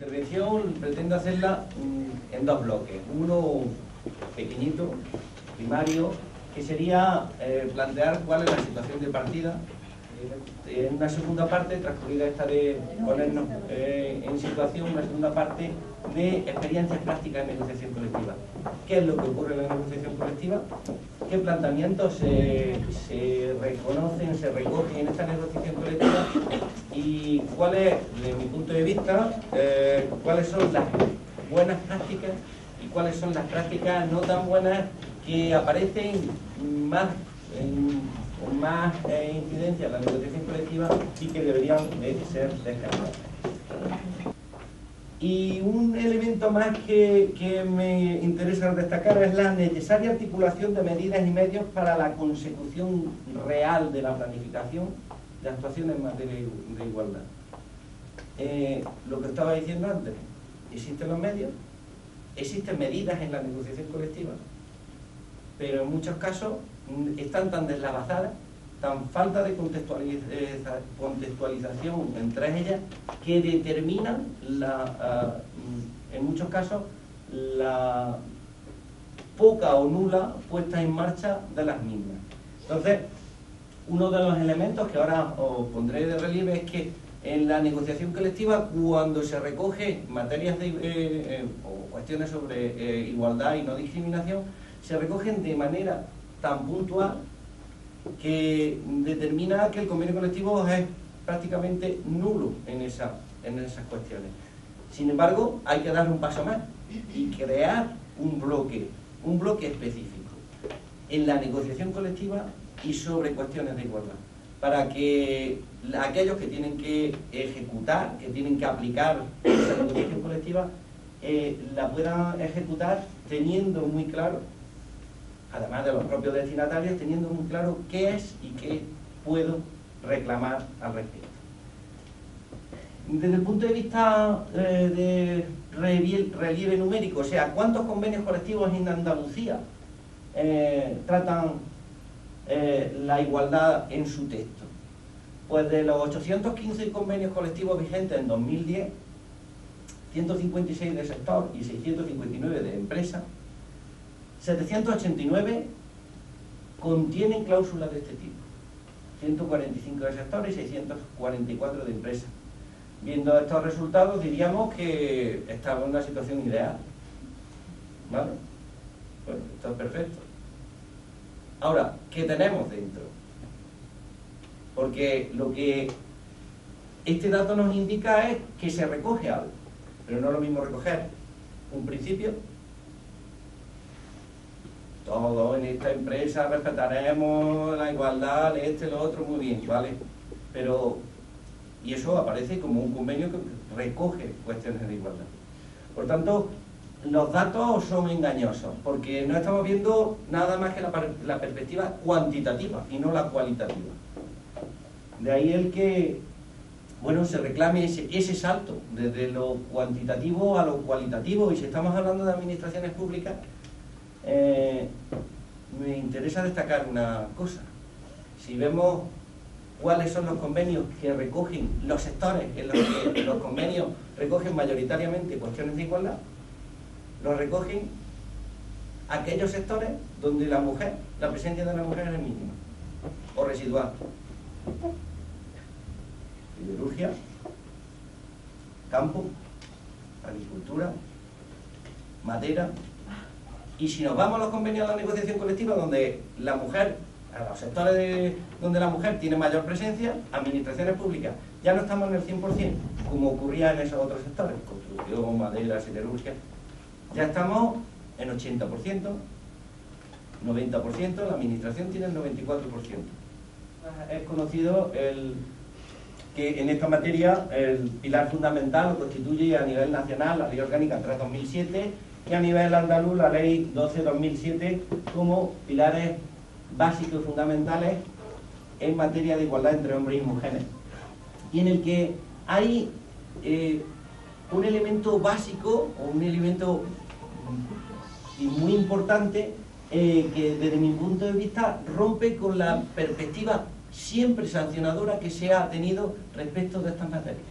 intervención pretendo hacerla en dos bloques. Uno pequeñito, primario, que sería plantear cuál es la situación de partida. En una segunda parte, transcurrida esta de ponernos en situación, una segunda parte de experiencias prácticas en negociación colectiva. ¿Qué es lo que ocurre en la negociación colectiva? ¿Qué planteamientos se reconocen, se recogen en esta negociación colectiva? Y cuáles, desde mi punto de vista, cuáles son las buenas prácticas y cuáles son las prácticas no tan buenas que aparecen más con más incidencia en la negociación colectiva y que deberían de ser descartadas. Y un elemento más que me interesa destacar es la necesaria articulación de medidas y medios para la consecución real de la planificación de actuaciones en materia de igualdad. Lo que estaba diciendo antes, existen los medios, existen medidas en la negociación colectiva, pero en muchos casos están tan deslavazadas, tan falta de contextualización entre ellas, que determinan, en muchos casos, la poca o nula puesta en marcha de las mismas. Entonces, uno de los elementos que ahora os pondré de relieve es que en la negociación colectiva, cuando se recoge materias o cuestiones sobre igualdad y no discriminación, se recogen de manera tan puntual que determina que el convenio colectivo es prácticamente nulo en esas cuestiones. Sin embargo, hay que dar un paso más y crear un bloque específico en la negociación colectiva y sobre cuestiones de igualdad, para que aquellos que tienen que ejecutar, que tienen que aplicar esa negociación colectiva, la puedan ejecutar teniendo muy claro, además de los propios destinatarios, teniendo muy claro qué es y qué puedo reclamar al respecto. Desde el punto de vista de relieve numérico, o sea, ¿cuántos convenios colectivos en Andalucía tratan la igualdad en su texto? Pues de los 815 convenios colectivos vigentes en 2010, 156 de sector y 659 de empresa, 789 contienen cláusulas de este tipo, 145 de sector y 644 de empresa. Viendo estos resultados diríamos que estamos en una situación ideal, ¿vale? Bueno, esto es perfecto. Ahora, ¿qué tenemos dentro? Porque lo que este dato nos indica es que se recoge algo, pero no es lo mismo recoger un principio. Todos en esta empresa respetaremos la igualdad, lo otro, muy bien, ¿vale? Pero, y eso aparece como un convenio que recoge cuestiones de igualdad. Por tanto, los datos son engañosos, porque no estamos viendo nada más que la perspectiva cuantitativa y no la cualitativa. De ahí el que, bueno, se reclame ese salto desde lo cuantitativo a lo cualitativo, y si estamos hablando de administraciones públicas, me interesa destacar una cosa. Si vemos cuáles son los convenios que recogen los sectores en los que los convenios recogen mayoritariamente cuestiones de igualdad, los recogen aquellos sectores donde la presencia de la mujer es mínima o residual. Siderurgia, campo, agricultura, madera. Y si nos vamos a los convenios de la negociación colectiva, donde la mujer, a los sectores donde la mujer tiene mayor presencia, administraciones públicas, ya no estamos en el 100%, como ocurría en esos otros sectores, construcción, madera, siderurgia, ya estamos en 80%, 90%, la administración tiene el 94%. Es conocido que en esta materia el pilar fundamental lo constituye a nivel nacional la Ley Orgánica 3/2007, y a nivel andaluz la Ley 12/2007 como pilares básicos y fundamentales en materia de igualdad entre hombres y mujeres, y en el que hay un elemento básico o un elemento muy importante que desde mi punto de vista rompe con la perspectiva siempre sancionadora que se ha tenido respecto de estas materias.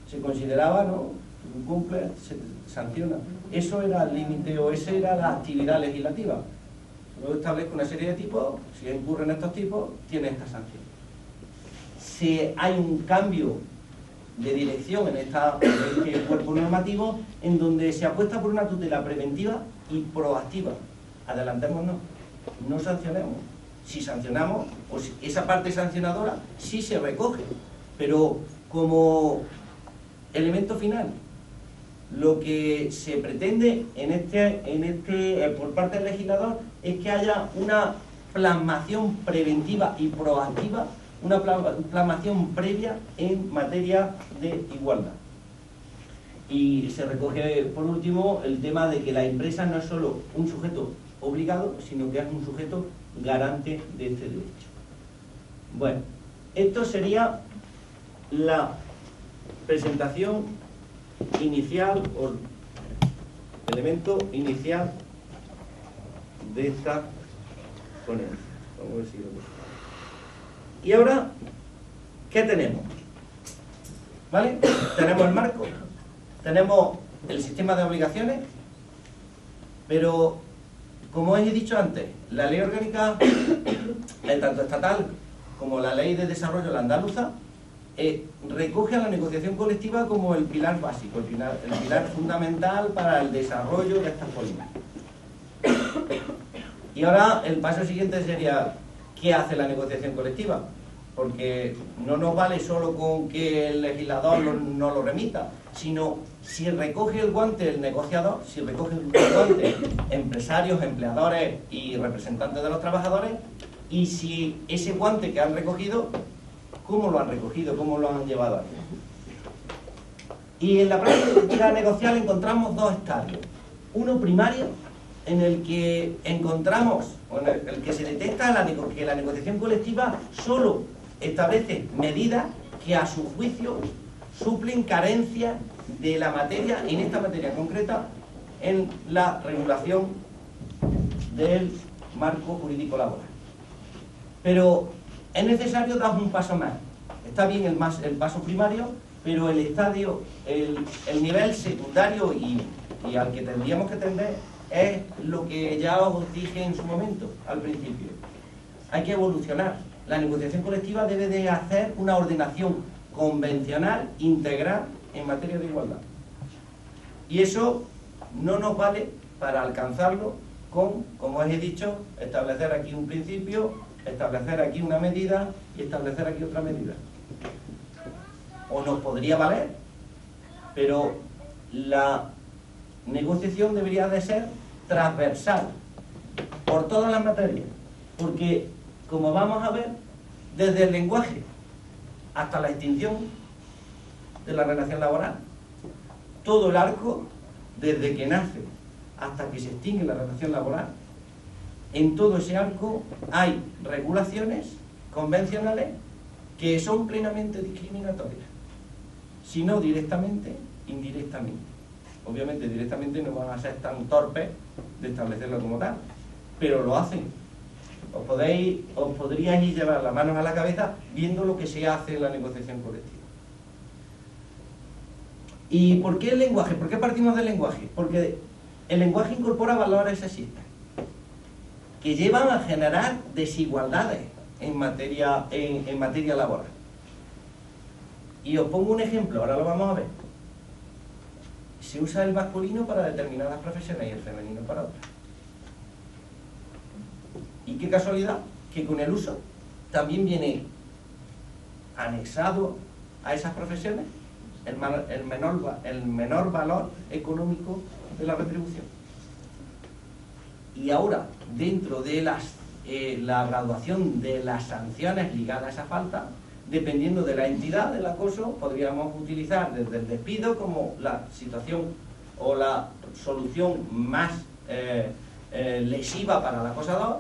Se consideraba, ¿no?, incumple, se sanciona. Eso era el límite o esa era la actividad legislativa. Luego establezco una serie de tipos, si incurren estos tipos, tiene esta sanción. Si hay un cambio de dirección en este cuerpo normativo en donde se apuesta por una tutela preventiva y proactiva. Adelantémonos, no sancionemos. Si sancionamos, pues esa parte sancionadora sí se recoge, pero como elemento final, lo que se pretende por parte del legislador es que haya una plasmación preventiva y proactiva, una plasmación previa en materia de igualdad. Y se recoge, por último, el tema de que la empresa no es solo un sujeto obligado, sino que es un sujeto garante de este derecho. Bueno, esto sería la presentación inicial o elemento inicial de esta ponencia. Vamos a ver si lo vemos. Y ahora, ¿qué tenemos? ¿Vale? Tenemos el marco, tenemos el sistema de obligaciones, pero como os he dicho antes, la ley orgánica, tanto estatal como la ley de desarrollo, la andaluza, recoge a la negociación colectiva como el pilar básico, el pilar fundamental para el desarrollo de estas políticas. Y ahora el paso siguiente sería, ¿qué hace la negociación colectiva? Porque no nos vale solo con que el legislador no lo remita, sino si recoge el guante el negociador, si recoge el guante empresarios, empleadores y representantes de los trabajadores, y si ese guante que han recogido, ¿cómo lo han recogido? ¿Cómo lo han llevado aquí? Y en la práctica negocial encontramos dos estadios. Uno primario, en el que encontramos, o en el que se detecta que la negociación colectiva solo establece medidas que a su juicio suplen carencias de la materia, en esta materia concreta, en la regulación del marco jurídico laboral. Pero es necesario dar un paso más. Está bien el paso primario, pero el estadio, el nivel secundario y al que tendríamos que tender es lo que ya os dije en su momento, al principio. Hay que evolucionar. La negociación colectiva debe de hacer una ordenación convencional, integral, en materia de igualdad. Y eso no nos vale para alcanzarlo con, como os he dicho, establecer aquí un principio, establecer aquí una medida y establecer aquí otra medida. O nos podría valer, pero la negociación debería de ser transversal por todas las materias, porque como vamos a ver, desde el lenguaje hasta la extinción de la relación laboral, todo el arco, desde que nace hasta que se extingue la relación laboral, en todo ese arco hay regulaciones convencionales que son plenamente discriminatorias, si no directamente, indirectamente. Obviamente directamente no van a ser tan torpes de establecerlo como tal, pero lo hacen. Os podríais llevar las manos a la cabeza viendo lo que se hace en la negociación colectiva. ¿Y por qué el lenguaje? ¿Por qué partimos del lenguaje? Porque el lenguaje incorpora valores sexistas que llevan a generar desigualdades en materia laboral. Y os pongo un ejemplo, ahora lo vamos a ver. Se usa el masculino para determinadas profesiones y el femenino para otras. Y qué casualidad que con el uso también viene anexado a esas profesiones el menor valor económico de la retribución. Y ahora, dentro de la graduación de las sanciones ligadas a esa falta, dependiendo de la entidad del acoso, podríamos utilizar desde el despido como la situación o la solución más lesiva para el acosador,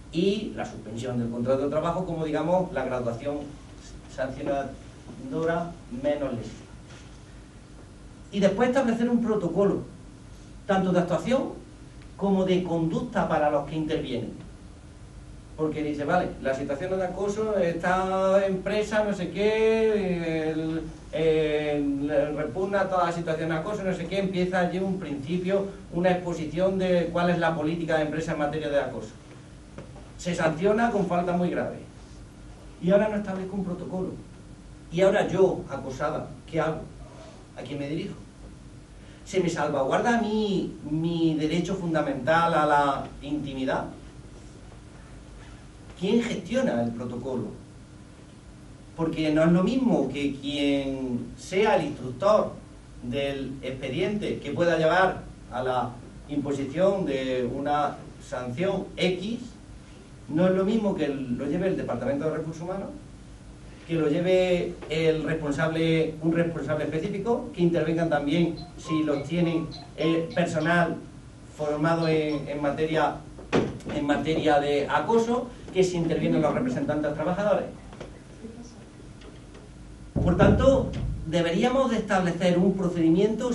y la suspensión del contrato de trabajo como, digamos, la graduación sancionadora menos lesiva. Y después establecer un protocolo, tanto de actuación como de conducta para los que intervienen. Porque dice, vale, la situación de acoso, esta empresa, no sé qué, repugna toda la situación de acoso, no sé qué, empieza allí un principio, una exposición de cuál es la política de empresa en materia de acoso. Se sanciona con falta muy grave. Y ahora no establezco un protocolo. Y ahora yo, acosada, ¿qué hago? ¿A quién me dirijo? ¿Se me salvaguarda a mí mi derecho fundamental a la intimidad? ¿Quién gestiona el protocolo? Porque no es lo mismo que quien sea el instructor del expediente que pueda llevar a la imposición de una sanción X, no es lo mismo que lo lleve el Departamento de Recursos Humanos, que lo lleve un responsable específico, que intervengan también, si los tienen, personal formado en materia de acoso, que se intervienen los representantes trabajadores. Por tanto, deberíamos de establecer un procedimiento,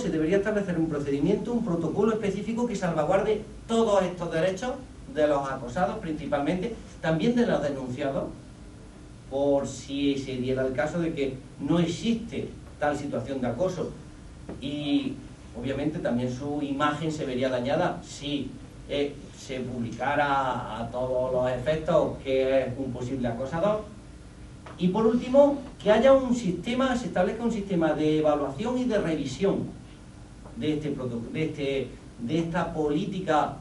un protocolo específico que salvaguarde todos estos derechos de los acosados principalmente, también de los denunciados, por si se diera el caso de que no existe tal situación de acoso y obviamente también su imagen se vería dañada si se publicara a todos los efectos que es un posible acosador. Y por último, que haya un sistema, se establezca un sistema de evaluación y de revisión de esta política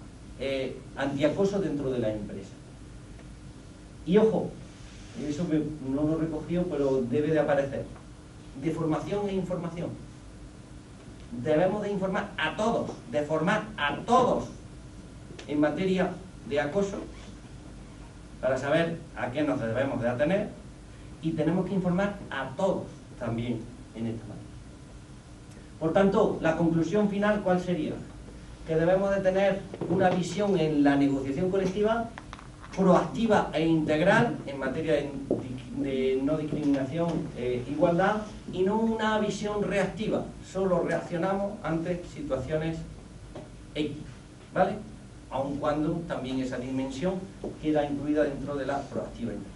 antiacoso dentro de la empresa. Y ojo, eso que no lo he recogido, pero debe de aparecer. De formación e información. Debemos de informar a todos, de formar a todos en materia de acoso, para saber a qué nos debemos de atener, y tenemos que informar a todos también en esta materia. Por tanto, la conclusión final, ¿cuál sería? Que debemos de tener una visión en la negociación colectiva proactiva e integral en materia de no discriminación e igualdad, y no una visión reactiva, solo reaccionamos ante situaciones X, ¿vale? Aun cuando también esa dimensión queda incluida dentro de la proactiva integral.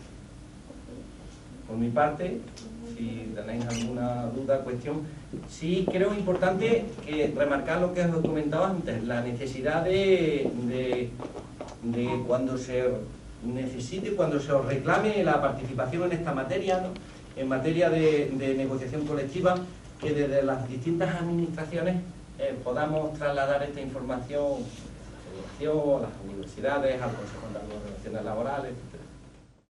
Por mi parte, si tenéis alguna duda, cuestión, sí creo importante remarcar lo que os comentaba antes, la necesidad de cuando se necesite, cuando se os reclame la participación en esta materia, ¿no? En materia de negociación colectiva, que desde las distintas administraciones podamos trasladar esta información a las universidades, al Consejo de Relaciones Laborales, etc.